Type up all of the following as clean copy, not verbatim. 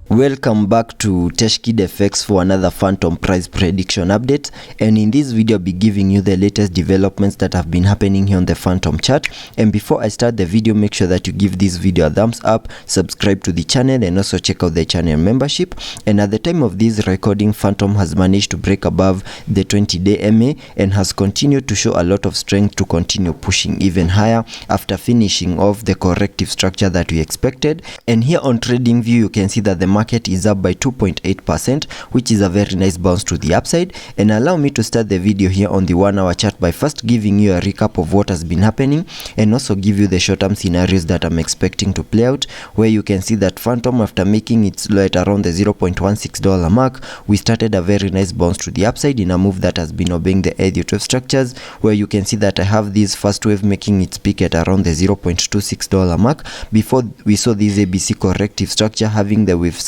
Welcome back to Teshkid FX for another Fantom price prediction update, and in this video I'll be giving you the latest developments that have been happening here on the Fantom chart. And before I start the video, make sure that you give this video a thumbs up, subscribe to the channel, and also check out the channel membership. And at the time of this recording, Fantom has managed to break above the 20-day MA and has continued to show a lot of strength to continue pushing even higher after finishing off the corrective structure that we expected. And here on TradingView you can see that the market is up by 2.8%, which is a very nice bounce to the upside. And allow me to start the video here on the 1 hour chart by first giving you a recap of what has been happening and also give you the short-term scenarios that I'm expecting to play out, where you can see that Fantom, after making its low at around the $0.16 mark, we started a very nice bounce to the upside in a move that has been obeying the Elliot wave structures, where you can see that I have this first wave making its peak at around the $0.26 mark before we saw this ABC corrective structure having the wave C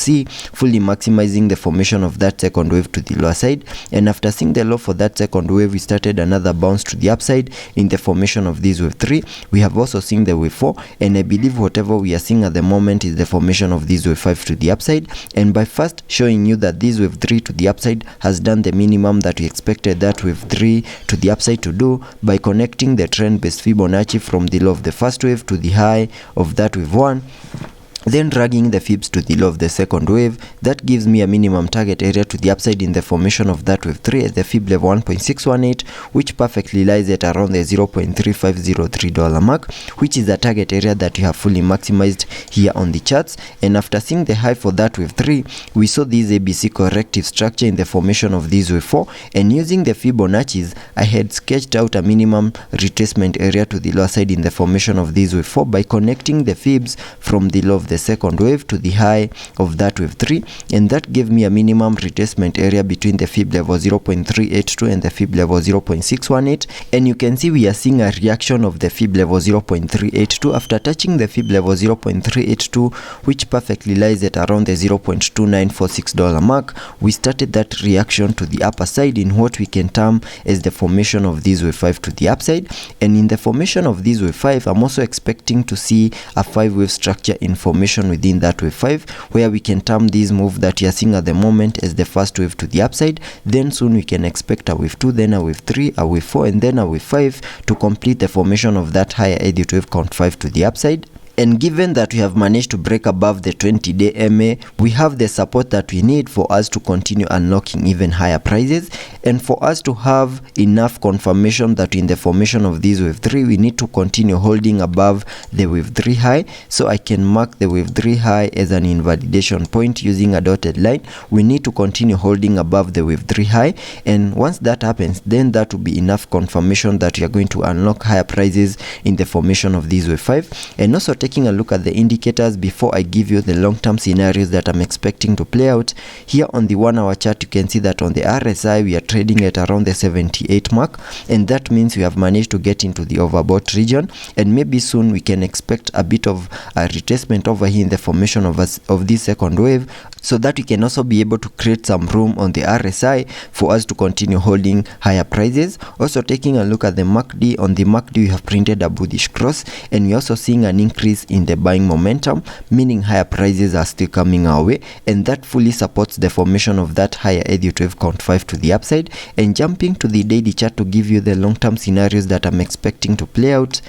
fully maximizing the formation of that second wave to the lower side. And after seeing the low for that second wave, we started another bounce to the upside in the formation of this wave 3. We have also seen the wave 4, and I believe whatever we are seeing at the moment is the formation of this wave 5 to the upside. And by first showing you that this wave 3 to the upside has done the minimum that we expected that wave 3 to the upside to do by connecting the trend based Fibonacci from the low of the first wave to the high of that wave 1, then dragging the fibs to the low of the second wave. That gives me a minimum target area to the upside in the formation of that wave 3 at the fib level 1.618, which perfectly lies at around the $0.3503 mark, which is a target area that we have fully maximized here on the charts. And after seeing the high for that wave 3, we saw this ABC corrective structure in the formation of this wave 4, and using the Fibonacci's, I had sketched out a minimum retracement area to the lower side in the formation of this wave 4 by connecting the fibs from the low of the second wave to the high of that wave 3, and that gave me a minimum retracement area between the fib level 0.382 and the fib level 0.618. And you can see we are seeing a reaction of the fib level 0.382 after touching the fib level 0.382, which perfectly lies at around the $0.2946 mark. We started that reaction to the upper side in what we can term as the formation of this wave 5 to the upside. And in the formation of this wave 5, I'm also expecting to see a 5-wave structure in formation within that wave 5, where we can term this move that you are seeing at the moment as the first wave to the upside. Then soon we can expect a wave 2, then a wave 3, a wave 4, and then a wave 5 to complete the formation of that higher Elliott wave count 5 to the upside. And given that we have managed to break above the 20-day MA, we have the support that we need for us to continue unlocking even higher prices. And for us to have enough confirmation that in the formation of this wave 3, we need to continue holding above the wave 3 high. So I can mark the wave 3 high as an invalidation point using a dotted line. We need to continue holding above the wave 3 high. And once that happens, then that will be enough confirmation that we are going to unlock higher prices in the formation of this wave 5. And also taking a look at the indicators before I give you the long-term scenarios that I'm expecting to play out. Here on the 1 hour chart, you can see that on the RSI we are trading at around the 78 mark, and that means we have managed to get into the overbought region, and maybe soon we can expect a bit of a retracement over here in the formation of this second wave, so that we can also be able to create some room on the RSI for us to continue holding higher prices. Also taking a look at the MACD, on the MACD we have printed a bullish cross, and we're also seeing an increase in the buying momentum, meaning higher prices are still coming our way, and that fully supports the formation of that higher Elliott wave count 5 to the upside. And jumping to the daily chart to give you the long-term scenarios that I'm expecting to play out.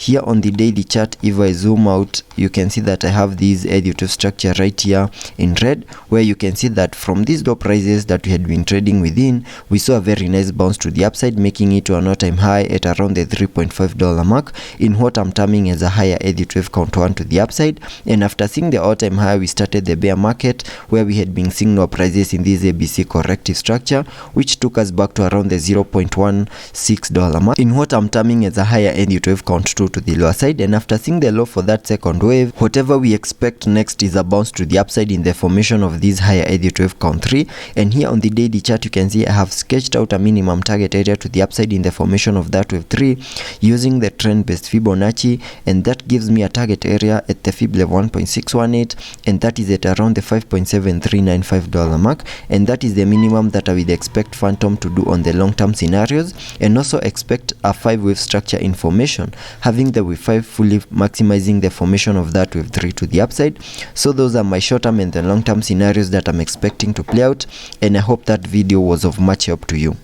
Here on the daily chart, if I zoom out, you can see that I have this Elliott wave structure right here in red, where you can see that from these low prices that we had been trading within, we saw a very nice bounce to the upside, making it to an all-time high at around the $3.5 mark in what I'm terming as a higher Elliott wave count 1 to the upside. And after seeing the all-time high, we started the bear market, where we had been seeing low prices in this ABC corrective structure, which took us back to around the $0.16 mark in what I'm terming as a higher Elliott wave count 2 to the lower side. And after seeing the low for that second wave, whatever we expect next is a bounce to the upside in the formation of this higher Elliott wave count 3. And here on the daily chart, you can see I have sketched out a minimum target area to the upside in the formation of that wave 3 using the trend based Fibonacci, and that gives me a target area at the fib level 1.618, and that is at around the $5.7395 mark, and that is the minimum that I would expect Fantom to do on the long-term scenarios, and also expect a 5-wave structure in formation, having having the wave 5 fully maximizing the formation of that wave 3 to the upside. So those are my short-term and the long-term scenarios that I'm expecting to play out, and I hope that video was of much help to you.